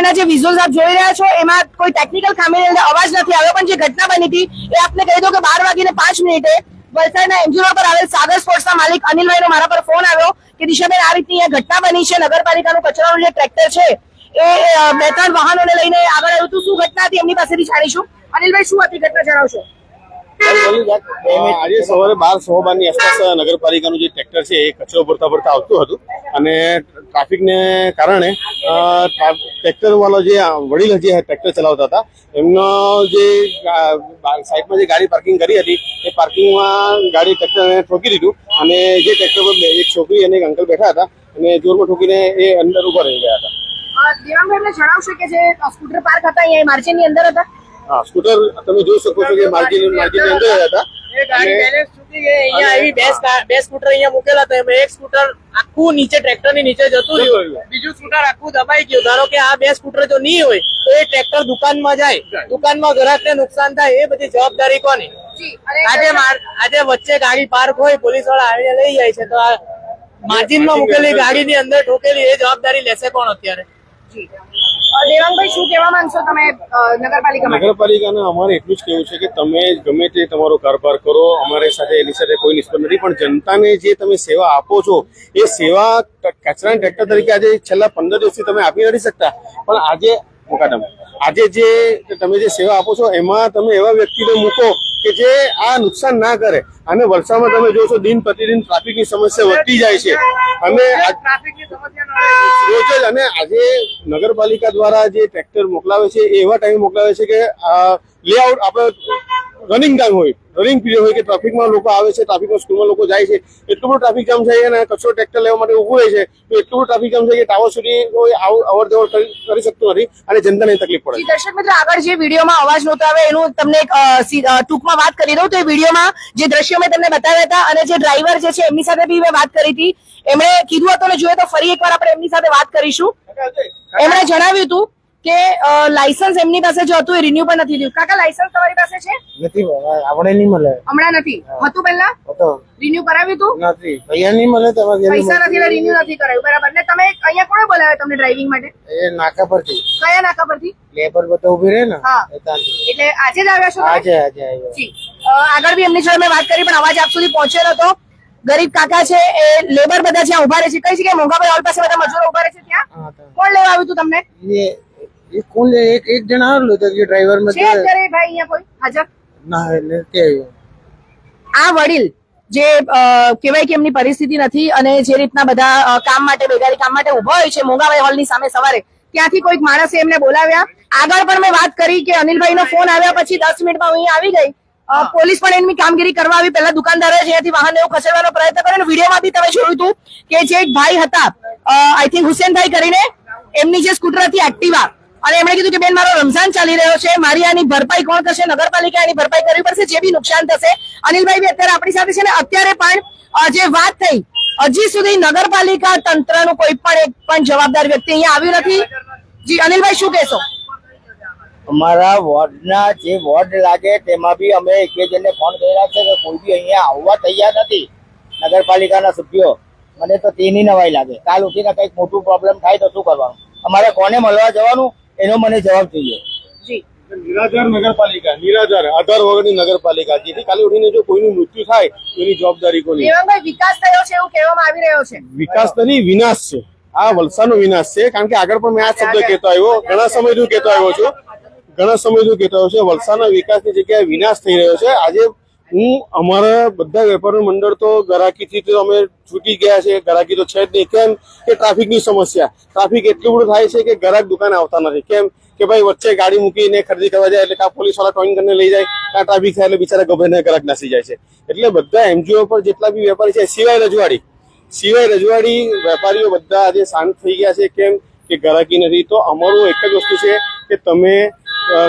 અત્યારના જે વિઝ્યુઅલ્સ આપ જોઈ રહ્યા છો એમાં કોઈ ટેકનિકલ ખામીને લીધે અવાજ નથી આવ્યો, પણ જે ઘટના બની હતી એ આપને કહી દો કે 12:05 વલસાડના એમજી રોડ પર આવેલ સાગર સ્પોર્ટ્સના માલિક અનિલભાઈનો મારા પર ફોન આવ્યો કે દિશાબેન આ રીતની અહીંયા ઘટના બની છે, નગરપાલિકાનું કચરાનું જે ટ્રેક્ટર છે એ 2-3 વાહનોને લઈને આગળ આવ્યું હતું. શું ઘટના હતી એમની પાસેથી જાણીશું. અનિલભાઈ, શું હતી ઘટના, જણાવશો. આજે સવારે 12:15 ની આસપાસ નગરપાલિકાનું જે ટ્રેક્ટર છે એ કચરો ભરતા આવતું હતું અને ટ્રાફિકને કારણે ટ્રેક્ટર વાળો જે વડીલ જે ટ્રેક્ટર ચલાવતા હતા એમનો જે સાઈડમાં જે ગાડી પાર્કિંગ કરી હતી એ પાર્કિંગમાં ગાડી ટ્રેક્ટરને ઠોકી દીધું અને જે ટ્રેક્ટર પર એક છોકરી અને એક અંકલ બેઠા હતા અને જોરમાં ઠોકીને એ અંદર ઉભા રહી ગયા હતા. દેવાંગભાઈ, જણાવશો કે જે સ્કૂટર પાર્ક હતા અહીંયા માર્જિનની અંદર હતા. હા, સ્કૂટર તમે જોઈ શકો છો કે માર્જિન ની અંદર હતા. ગાડી બેલેન્સ તૂટી ગઈ. અહીંયા આવી બે સ્કૂટર અહીંયા મૂકેલા હતા, એમાં એક સ્કૂટર આખું નીચે ટ્રેક્ટર ની નીચે જતું રહ્યું, બીજું સ્કૂટર આખું દબાઈ ગયું. ધારો કે આ 2 સ્કૂટર જો નહીં હોય તો એ ટ્રેક્ટર દુકાનમાં જાય, દુકાનમાં ગ્રાહકને નુકસાન થાય, એ બધી જવાબદારી કોની? આજે વચ્ચે ગાડી પાર્ક હોય, પોલીસ વાળા આવીને લઈ જાય છે, તો આ માર્જિન માં મૂકેલી ગાડી ની અંદર ઠોકેલી એ જવાબદારી લેશે કોણ અત્યારે? દેવાંગભાઈ, શું કહેવા માંગશો તમે નગરપાલિકાને? અમારે એટલું જ કહેવું છે કે તમે ગમે તે તમારો કારભાર કરો, અમારી સાથે એની સાથે કોઈ નિસ્બત નથી, પણ જનતાને જે તમે સેવા આપો છો એ સેવા કચરાના ટ્રેક્ટર તરીકે આજે છેલ્લા 15 દિવસથી તમે આપી નથી શકતા. પણ આજે જે તમે જે સેવા આપો છો એમાં તમે એવા વ્યક્તિને મૂકો કે જે આ નુકસાન ના કરે. અને વલસાડમાં તમે જોશો દિન પ્રતિદિન ટ્રાફિકની સમસ્યા વધતી જાય છે અને રોજ જ અને આજે નગરપાલિકા દ્વારા જે ટ્રેક્ટર મોકલાવે છે એ એવા ટાઈમે મોકલાવે છે કે લેઆઉટ આપણે રનિંગ ટાઈમ હોય, રનિંગ પીરિયડ હોય કે ટ્રાફિકમાં લોકો આવે છે, ટ્રાફિકમાં સ્કૂલમાં લોકો જાય છે, એટલું બધું ટ્રાફિક જામ થાય અને કચરો ટ્રેક્ટર લેવા માટે ઉભું રહે છે તો એટલું બધું ટ્રાફિક જામ થાય કે ટાવર સુધી કોઈ અવર જવર કરી શકતું નથી અને જનતાને તકલીફ પડે. દર્શક મિત્રો, આગળ જે વિડીયોમાં અવાજ નહોતો આવે એનું તમને ટૂંકમાં વાત કરી દઉં તો એ વિડીયોમાં જે દ્રશ્યો મેં તમને બતાવ્યા હતા અને જે ડ્રાઈવર જે છે એમની સાથે બી મેં વાત કરી હતી, એમણે કીધું હતું ને જોઈએ તો ફરી એકવાર આપણે એમની સાથે વાત કરીશું. એમણે જણાવ્યું હતું કે લાયસન્સ એમની પાસે જો હતું એ રિન્યુ પણ નથી થયું. કાકા, લાયસન્સ તમારી પાસે છે? નથી, આપણે નહીં મળે. હમણાં નથી હતું, પહેલા રિન્યુ કરાવ્યું હતું? નથી, પૈસા નહીં મળે. પૈસા નથી, રિન્યુ નથી કરાવ્યું. બરાબર. ને તમે અહીંયા કોણે બોલાવ્યા તમને ડ્રાઇવિંગ માટે? એ નાકા પરથી. કયા નાકા પરથી? લેબર બધા ઉભી રહે ને. હા, એટલે આજે જ આવ્યા છો? આજે આવ્યા. જી, આગળ બી એમની જોડે મેં વાત કરી પણ અવાજ આપ સુધી પહોંચ્યો નતો. ગરીબ કાકા છે, એ લેબર બધા જ્યાં ઉભા રહે છે, કઈ જગ્યાએ મોંઘાભાઈ હોલ પાસે બધા મજૂરો ઉભા રહે છે, ત્યાં કોણ લેવા આવ્યું હતું તમને? કોણ એક જણ આવેલું તો ડ્રાઈવર માં છે અત્યારે ભાઈ અહીંયા કોઈ હાજર ના? નથી આવ્યો. આ વડીલ જે કહેવાય કે એમની પરિસ્થિતિ નથી અને જે રીતના બધા કામ માટે બેગારી કામ માટે ઉભા હોય છે મોંઘાભાઈ હોલની સામે સવારે, ત્યાંથી કોઈક માણસે એમને બોલાવ્યા. આગળ પણ મેં વાત કરી કે અનિલભાઈ નો ફોન આવ્યા પછી 10 મિનિટમાં અહીંયા આવી ગઈ. પોલીસ પણ એમની કામગીરી કરવા આવી. પહેલા દુકાનદારે જ્યાંથી વાહન એવું ખસેડવાનો પ્રયત્ન કર્યો. વિડીયોમાં બી તમે જોયું હતું કે જે એક ભાઈ હતા, આઈ થિંક હુસેનભાઈ કરીને, એમની જે સ્કૂટર હતી એક્ટિવા, અને એમણે કીધું કે બેન મારો રમઝાન ચાલી રહ્યો છે, મારી આની ભરપાઈ કોણ કરશે? નગરપાલિકા એની ભરપાઈ કરવી પડશે, જે બી નુકસાન થશે. અનિલભાઈ બી અત્યારે આપણી સાથે છે ને. અત્યારે પણ જે વાત થઈ, હજી સુધી નગરપાલિકા તંત્રનું કોઈ પણ એક પણ જવાબદાર વ્યક્તિ અહીંયા આવ્યું નથી. જી અનિલભાઈ, શું કહેશો? અમારા વોર્ડના જે વોર્ડ લાગે તેમાં બી અમે એક બે જણને ફોન કર્યા છે કે કોઈ બી અહીંયા આવવા તૈયાર નથી નગરપાલિકાના સભ્યો. મને તો તેની નવાઈ લાગે. કાલ ઉઠીને કઈક મોટું પ્રોબ્લેમ થાય તો શું કરવાનું? અમારે કોને મળવા જવાનું એનો મને જવાબ જોઈએ. નિરાધાર નગરપાલિકા, નિરાધાર આધાર વગરની નગરપાલિકા, જેથી કાલે ઉઠીને જો કોઈનું મૃત્યુ થાય તો એની જવાબદારી કોની? દેવાંગભાઈ, વિકાસ થયો છે એવું કહેવામાં આવી રહ્યો છે. વિકાસ તો નહીં, વિનાશ છે. આ વલસાડનો વિનાશ છે. કારણ કે આગળ પણ મેં આ શબ્દ કહેતો આવ્યો, ઘણા સમયથી કહેતો આવ્યો છું, વલસાડના વિકાસની જગ્યાએ વિનાશ થઈ રહ્યો છે. આજે હું અમારા બધા વેપારી મંડળ તો ગ્રાહકીથી તો અમે છૂટી ગયા છે, ગ્રાહકી તો છે જ નહીં. કેમ કે ટ્રાફિકની સમસ્યા, ટ્રાફિક એટલું બધું થાય છે કે ગ્રાહક દુકાને આવતા નથી. કેમ કે ભાઈ વચ્ચે ગાડી મૂકીને ખરીદી કરવા જાય એટલે કાં પોલીસ વાળા ટોઈંગ કરીને લઈ જાય, કાં ટ્રાફિક થાય એટલે બિચારા ગભરાઈને ગ્રાહક નાસી જાય છે. એટલે બધા એમજીઓ પર જેટલા બી વેપારી છે, સિવાય રજવાડી વેપારીઓ બધા આજે શાંત થઈ ગયા છે. કેમ કે ગ્રાહકી નથી. તો અમારું એક જ વસ્તુ છે કે તમે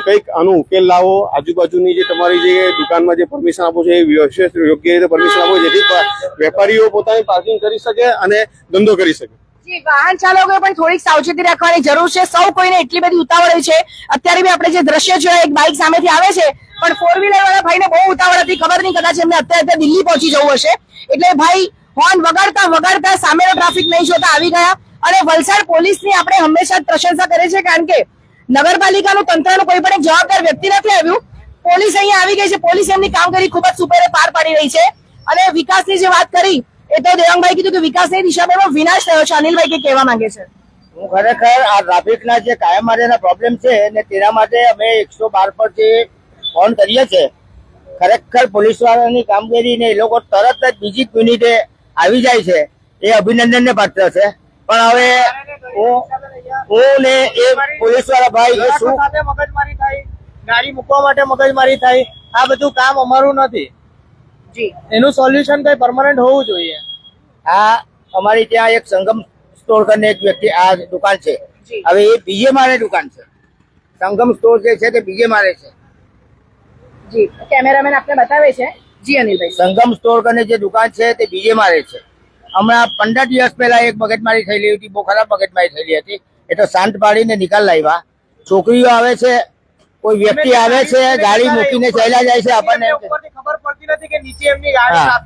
કંઈક આનો ઉકેલ લાવો. આજુબાજુની જે તમારી જે દુકાનમાં જે પરમિશન આપો છો એ વ્યવસ્થિત યોગ્ય રીતે પરમિશન આપો, જેથી વેપારીઓ પોતાની પાર્કિંગ કરી શકે અને ધંધો કરી શકે. વાહન ચાલકોએ પણ થોડીક સાવચેતી રાખવાની જરૂર છે. સૌ કોઈને એટલી બધી ઉતાવળ છે. અત્યારે બી આપણે જે દ્રશ્ય જોયા, એક બાઇક સામેથી આવે છે પણ 4 વ્હીલર વાળા ભાઈને બહુ ઉતાવળ હતી. ખબર નહીં, કદાચ એમને અત્યારે દિલ્હી પહોંચી જવું હશે એટલે ભાઈ હોર્ન વગાડતા સામેનો ટ્રાફિક નહીં જોતા આવી ગયા અને વલસાડ પોલીસની આપણે હંમેશા જ પ્રશંસા કરીએ છીએ, કારણ કે નગરપાલિકાનું તંત્રનું કોઈ પણ એક જવાબદાર વ્યક્તિ નથી આવ્યું. પોલીસ અહીંયા આવી ગઈ છે. પોલીસ એમની કામગીરી ખૂબ જ સુપેરે પાર પાડી રહી છે. અને વિકાસની જે વાત કરી એ તો દેવાંગભાઈ કીધું કે વિકાસની દિશામાં વિનાશ થયો છે. અનિલભાઈ કે કહેવા માંગે છે? હું ખરેખર આ ટ્રાફિકના જે કાયમ માટેના પ્રોબ્લેમ છે ને તેના માટે અમે 112 પર જે ફોન કરીએ છીએ, ખરેખર પોલીસ વાળાની કામગીરી ને એ લોકો તરત જ બીજી જ મિનિટે આવી જાય છે, એ અભિનંદનને પાત્ર છે. પણ હવે હું ને એ પોલીસ વાળા ભાઈ એ શું મગજમારી થાય, ગાડી મૂકવા માટે મગજમારી થાય, આ બધું કામ અમારું નથી. જી, એનું સોલ્યુશન કઈ પરમાનન્ટ હોવું જોઈએ. આ અમારી ત્યાં એક સંગમ સ્ટોર કરીને એક વ્યક્તિ આ દુકાન છે. જી. હવે એ બીજે માળે દુકાન છે. સંગમ સ્ટોર જે છે તે બીજે માળે છે. જી, કેમેરામેન આપને બતાવે છે. જી અનિલભાઈ. સંગમ સ્ટોર કરીને જે દુકાન છે તે બીજે માળે છે. હમણાં 15 દિવસ પહેલા એક મગજમારી થયેલી હતી, બહુ ખરાબ મગજમારી થયેલી હતી. એ તો શાંત પાડીને નિકાલ લાવ્યા. છોકરીઓ આવે છે, કોઈ વ્યક્તિ આવે છે, ગાડી મૂકીને ચાલ્યા જાય છે. આપણને ઉપરથી ખબર પડતી નથી કે નીચે એમની ગાડી હા,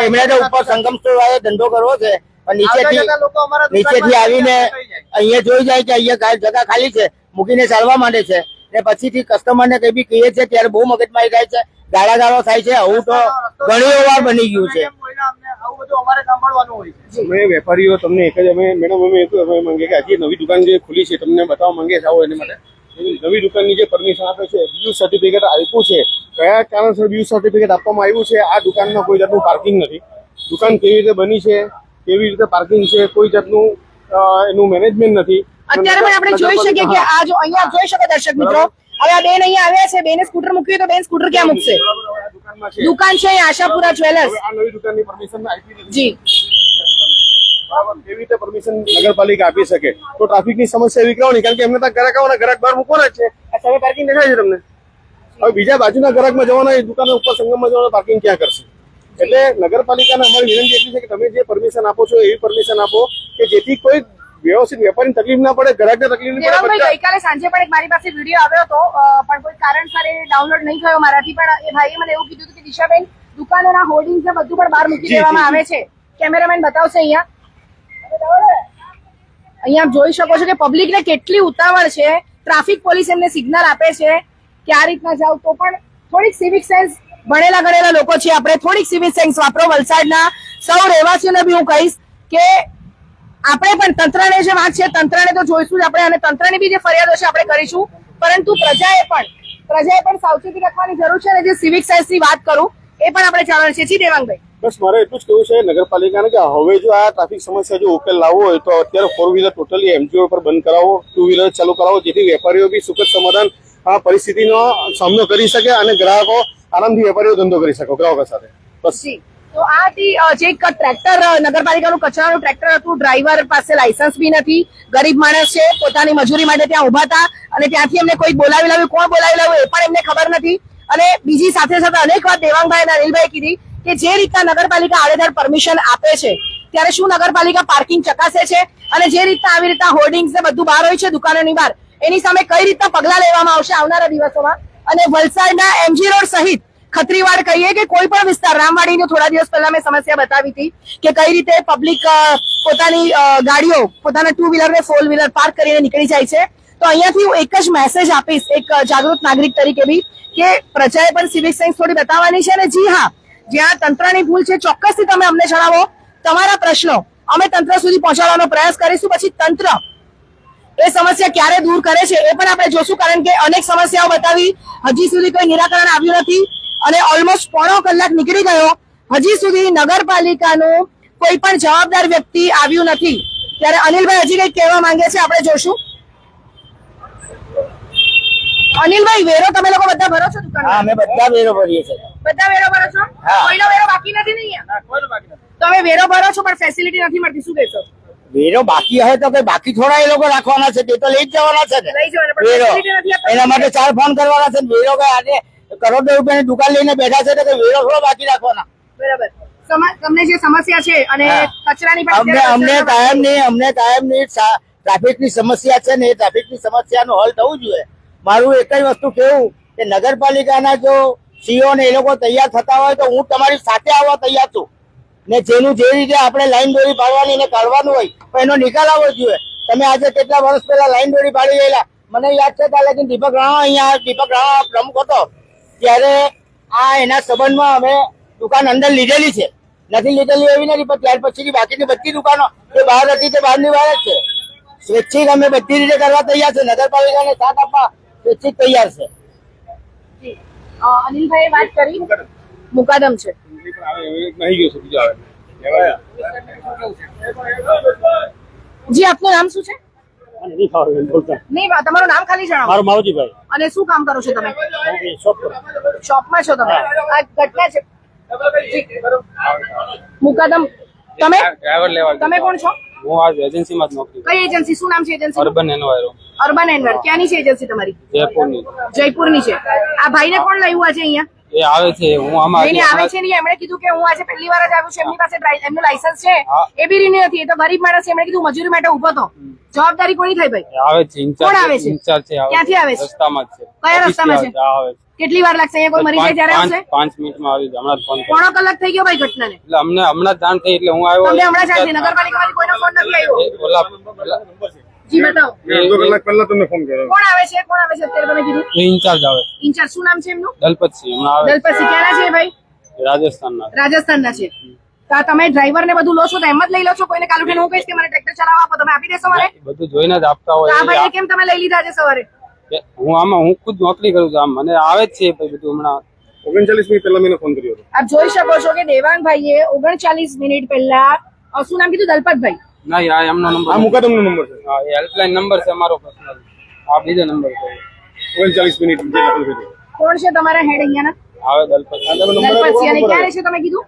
એમણે તો ઉપર સંગમ સ્ટોર વાળો ધંધો કરવો છે, પણ નીચેથી આવીને અહીંયા જોઈ જાય કે અહીંયા જગા ખાલી છે, મૂકીને ચાલવા માંડે છે. ને પછીથી કસ્ટમરને કઈ બી કહીએ છે ત્યારે બહુ મગજમારી થાય છે, ગાળાગાળો થાય છે. આવું તો ઘણી વાર બની ગયું છે. આવું બધું અમારે સાંભળવાનું હોય છે. અમે વેપારીઓ તમને એક જ મેડમ અમે એક માંગે કે હજી નવી દુકાન જે ખુલી છે તમને બતાવવા માંગે છે, આવો એની માટે નવી દુકાનની જે પરમિશન આપે છે, બીયુ સર્ટિફિકેટ આપ્યું છે, કયા કારણસર બીયુ સર્ટિફિકેટ આપવામાં આવ્યું છે, આ દુકાનમાં કોઈ જાતનું પાર્કિંગ નથી, દુકાન કેવી રીતે બની છે, કેવી રીતે પાર્કિંગ છે, કોઈ જાતનું એનું મેનેજમેન્ટ નથી. અત્યારે પણ આપણે જોઈ શકીએ કે આ જો અહીંયા જોઈ શકો દર્શક મિત્રો, હવે આ બેન અહીંયા આવ્યા છે, બેને સ્કૂટર મૂક્યું તો બેન સ્કૂટર ક્યાં મૂકશે? દુકાન છે અહીંયા આશાપુરા જ્વેલર્સ. આ નવી દુકાનની પરમિશન આપી નથી. જી, કેવી રીતે પરમિશન નગરપાલિકા આપી શકે? તો ટ્રાફિકની સમસ્યા એવી કરવાની, કારણ કે એમને તો ગ્રાહક આવવાના, ગ્રાહક બહાર મૂકવાના જ છે. આ સામે પાર્કિંગ દેખાય છે તમને. હવે બીજા બાજુના ગ્રાહકમાં જવાના, એ દુકાન ઉપર સંગમમાં જવાના, પાર્કિંગ ક્યાં કરશે? એટલે નગરપાલિકાને અમારી વિનંતી એટલી છે કે તમે જે પરમિશન આપો છો એવી પરમિશન આપો કે જેથી કોઈ વ્યવસ્થિત વેપારીને તકલીફ ના પડે, ગ્રાહકને તકલીફ નહીં પડે. દેવાંગભાઈ ગઈકાલે સાંજે પણ એક મારી પાસે વિડીયો આવ્યો હતો, પણ કોઈ કારણસર એ ડાઉનલોડ નહીં થયો મારાથી, પણ એ ભાઈએ મને એવું કીધું કે દિશાબેન દુકાનોના હોર્ડિંગ્સ ને બધું પણ બહાર મૂકી દેવામાં આવે છે. કેમેરામેન બતાવશે અહીંયા. અહીંયા આપ જોઈ શકો છો કે પબ્લિક ને કેટલી ઉતાવળ છે. ટ્રાફિક પોલીસ એમને સિગ્નલ આપે છે કે આ રીતના જાવ, તો પણ થોડીક સિવિક સેન્સ, ભણેલા ગણેલા લોકો છે આપણે, થોડીક સિવિક સેન્સ વાપરો. વલસાડના સૌ રહેવાસીઓને બી હું કહીશ કે આપણે પણ તંત્રને જે વાત છે, તંત્રને તો જોઈશું જ આપણે, અને તંત્રની બી જે ફરિયાદો છે આપણે કરીશું, પરંતુ પ્રજાએ પણ સાવચેતી રાખવાની જરૂર છે. અને જે સિવિક સેન્સ ની વાત કરું એ પણ આપણે ચાલવાનું છે. જી દેવાંગભાઈ. બસ મારે એટલું જ કેવું છે નગરપાલિકાને કે હવે જો આ ટ્રાફિક સમસ્યા જો ઉકેલ લાવવો હોય તો અત્યારે 4 વ્હીલર ટોટલી એમજીઓ પર બંધ કરાવો, 2 વ્હીલર ચાલુ કરાવો, જેથી વેપારીઓ બી સુખદ સમાધાન આ પરિસ્થિતિનો સામનો કરી શકે અને ગ્રાહકો આરામથી વેપારીઓ ધંધો કરી શકે ગ્રાહકો સાથે. બસ. તો આ હતી જે ટ્રેક્ટર, નગરપાલિકાનું કચરાનું ટ્રેક્ટર હતું, ડ્રાઈવર પાસે લાયસન્સ બી નથી, ગરીબ માણસ છે, પોતાની મજૂરી માટે ત્યાં ઉભા હતા અને ત્યાંથી એમને કોઈ બોલાવી લાવ્યું, કોણ બોલાવી લાવ્યું એ પણ એમને ખબર નથી. અને બીજી સાથે સાથે અનેક વાત દેવાંગભાઈ અને અનિલભાઈ કીધી કે જે રીતના નગરપાલિકા આડેધડ પરમિશન આપે છે ત્યારે શું નગરપાલિકા પાર્કિંગ ચકાસે છે, અને જે રીતના આવી રીતના હોર્ડિંગ્સ ને બધું બહાર હોય છે દુકાનોની બહાર, એની સામે કઈ રીતના પગલા લેવામાં આવશે આવનારા દિવસોમાં. અને વલસાડના એમજી રોડ સહિત ખત્રીવાડ કહીએ કે કોઈ પણ વિસ્તાર, રામવાડીની થોડા દિવસ પહેલા મેં સમસ્યા બતાવી હતી કે કઈ રીતે પબ્લિક પોતાની ગાડીઓ, પોતાના 2 વ્હીલર ને 4 વ્હીલર પાર્ક કરીને નીકળી જાય છે. તો અહીંયાથી હું એક જ મેસેજ આપીશ એક જાગૃત નાગરિક તરીકે બી કે પ્રજાએ પણ સિવિક સેન્સ થોડી બતાવવાની છે. અને જી હા, જ્યાં તંત્રની ભૂલ છે ચોક્કસથી તમે અમને જણાવો, તમારા પ્રશ્નો અમે તંત્ર સુધી પહોંચાડવાનો પ્રયાસ કરીશું. પછી તંત્ર એ સમસ્યા ક્યારે દૂર કરે છે એ પણ આપણે જોશું, કારણ કે અનેક સમસ્યાઓ બતાવી, હજી સુધી કોઈ નિરાકરણ આવ્યું નથી અને ઓલમોસ્ટ 1.5 કલાક નીકળી ગયો, હજી સુધી નગરપાલિકાનું કોઈ પણ જવાબદાર વ્યક્તિ આવ્યું નથી. ત્યારે અનિલભાઈ હજી કંઈક કહેવા માંગે છે, આપણે જોશું. અનિલભાઈ, વેરો તમે લોકો બધા ભરો છો દુકાન? હા, અમે બધા વેરો ભરીએ છીએ. બધા વેરો ભરો છો? કોઈનો વેરો બાકી નથી ને અહીંયા? કોઈનો બાકી નથી. તમે વેરો ભરો છો પણ ફેસિલિટી નથી મળતી, શું કહેશો? વેરો બાકી હોય તો કઈ બાકી થોડા એ લોકો રાખવાના છે, તે તો લઈ જ જવાના છે ને લઈ જવાના, પણ વેરો. facility નથી આપતા. એના માટે 4 ફોન કરવાના છે. વેરો કઈ આજે કરોડો રૂપિયાની દુકાન લઈને બેઠા છે તો કઈ વેરો થોડો બાકી રાખવાના. બરાબર. તમને જે સમસ્યા છે અને હા. કચરાની પણ અમને કાયમની ટ્રાફિકની સમસ્યા છે ને, એ ટ્રાફિકની સમસ્યાનું હલ થવું જોઈએ. મારું એક જ વસ્તુ કેવું કે નગરપાલિકાના જો સીઓ ને એ લોકો તૈયાર થતા હોય તો હું તમારી સાથે આવવા તૈયાર છું. ને જેનું જે રીતે આપણે લાઈન દોરી પાડવાની ને કાઢવાનું હોય તો એનો નિકાલ આવવો જોઈએ. તમે આજે કેટલા વર્ષ પહેલા લાઈન દોરી પાડી ગયેલા, મને યાદ છે ત્યાં લગી દીપક રાણા પ્રમુખ હતો ત્યારે આ એના સંબંધમાં અમે દુકાન અંદર લીધેલી છે, નથી લીધેલી એવી નથી, પણ ત્યાર પછીની બાકીની બધી દુકાનો જે બહાર હતી તે બહારની બહાર જ છે. સ્વૈચ્છિક અમે બધી રીતે કરવા તૈયાર છે, નગરપાલિકાને સાથ આપવા સ્વૈચ્છિક તૈયાર છે. અનિલભાઈ વાત કરી મુકાદમ છે. નહીં ગયો છે બીજો આવે જી આપનું નામ શું છે? નહીં તમારું નામ ખાલી જણાવો. મારું માવજીભાઈ અને શું કામ કરો છો તમે? શોપ શોપમાં છો તમે? આ ઘટના છે. મુકાદમ તમે ડ્રાઈવર લેવા તમે કોણ છો? હું આ એજન્સીમાં જ નોકરી કરું. કઈ એજન્સી? શું નામ છે એજન્સી? અર્બન એન્વાયરો અર્બન એન્વર. ક્યાંની છે એજન્સી તમારી? જયપુરની. જયપુરની છે. આ ભાઈને કોણ લાવ્યું આજે અહીંયા? એ આવે છે, હું આમાં લઈને આવે છે નહીં. એમણે કીધું કે હું આજે પહેલી વાર જ આવ્યું છું, એમની પાસે એમનું લાયસન્સ છે એ બી રિન્યુ નથી. એ તો ગરીબ માણસ છે. એમણે કીધું મજૂરી માટે ઉભો તો. જવાબદારી કોની થઈ ભાઈ? આવે છે કોણ આવે છે? ઇન્ચાર્જ છે. ક્યાંથી આવે છે? રસ્તામાં જ છે. કયા રસ્તામાં છે? આવે છે. કેટલી વાર લાગશે? અહીંયા કોઈ મરી જાય ત્યારે આવશે? 5 મિનિટમાં આવી જાય. હમણાં જ ફોન કર્યો. પોણો કલાક થઈ ગયો ભાઈ ઘટનાને. એટલે અમને હમણાં જ જાણ થઈ એટલે હું આવ્યો. તમને હમણાં ચાલશે? નગરપાલિકામાંથી કોઈનો ફોન નથી આવ્યો? ઓલા જી બતાવો. અડધો કલાક પહેલા તમને ફોન કર્યો. કોણ આવે છે? કોણ આવે છે અત્યારે તમે કીધું? ઇન્ચાર્જ આવે છે. ઇન્ચાર્જ શું નામ છે એમનું? દલપતસિંહ હમણાં આવે દલપતસિંહ. ક્યાંના છે ભાઈ? છે. રાજસ્થાનના. રાજસ્થાનના છે. તો આ તમે ડ્રાઈવર ને બધું લો છો તો એમ જ લઈ લો છો? કોઈને કાલ ઉઠીને હું કહીશ કે મને ટ્રેક્ટર ચલાવવા આપો, તમે આપી દેશો મને? બધું જોઈને જ આપતા તો હોય. આ ભાઈને કેમ તમે લઈ લીધા આજે સવારે? હું આમાં હું ખુદ નોકરી કરું છું. આમ મને આવે જ છે બધું. હમણાં 39 મિનિટ પહેલા મેં ફોન કર્યો હતો. આપ જોઈ શકો છો કે દેવાંગભાઈએ 39 મિનિટ પહેલા શું નામ કીધું? દલપતભાઈ. ના આ એમનો નંબર. આ મુકાદમનો નંબર છે. હા એ હેલ્પલાઇન નંબર છે અમારો પર્સનલ. આ બીજો નંબર છે. 39 મિનિટ જે દાખલ થઈ ગઈ. કોણ છે તમારા હેડ અહીંયાના? આવે દલપત. દલપતસિંહ. અને ક્યાં રહેશે તમે કીધું?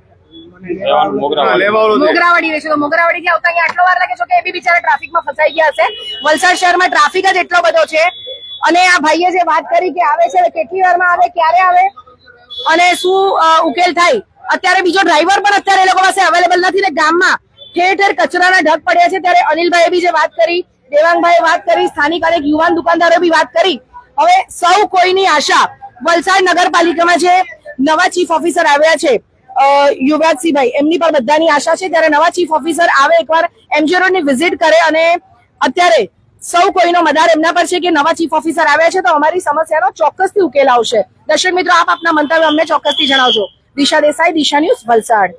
મોગરા લેવાળો છે. મોગરાવાડી રહેશે. તો મોગરાવાડી થી આવતા અહીંયા આટલો વાર લાગે છે કે એ બી બિચારા ટ્રાફિકમાં ફસાઈ ગયા હશે. વલસાડ શહેરમાં ટ્રાફિક જ એટલો બધો છે. અને આ ભાઈએ જે વાત કરી કે આવે છે, કેટલી વારમાં આવે, ક્યારે આવે અને શું ઉકેલ થાય. અત્યારે બીજો ડ્રાઈવર પણ અત્યારે એ લોકો પાસે અવેલેબલ નથી ને ગામમાં ઠેર ઠેર કચરાના ઢગ પડ્યા છે. ત્યારે અનિલભાઈએ બી જે વાત કરી, દેવાંગભાઈએ વાત કરી, સ્થાનિક અનેક યુવાન દુકાનદારોએ બી વાત કરી. હવે સૌ કોઈની આશા વલસાડ નગરપાલિકામાં જે નવા ચીફ ઓફિસર આવ્યા છે યુવરાજસિંહભાઈ, એમની પર બધાની આશા છે. ત્યારે નવા ચીફ ઓફિસર આવે, એકવાર એમજી રોડની વિઝિટ કરે અને અત્યારે સૌ કોઈનો મદાર એમના પર છે કે નવા ચીફ ઓફિસર આવ્યા છે તો અમારી સમસ્યાનો ચોક્કસથી ઉકેલ આવશે. દર્શક મિત્રો, આપ આપના મંતવ્ય અમને ચોક્કસથી જણાવજો. દિશા દેસાઈ, દિશા ન્યૂઝ, વલસાડ.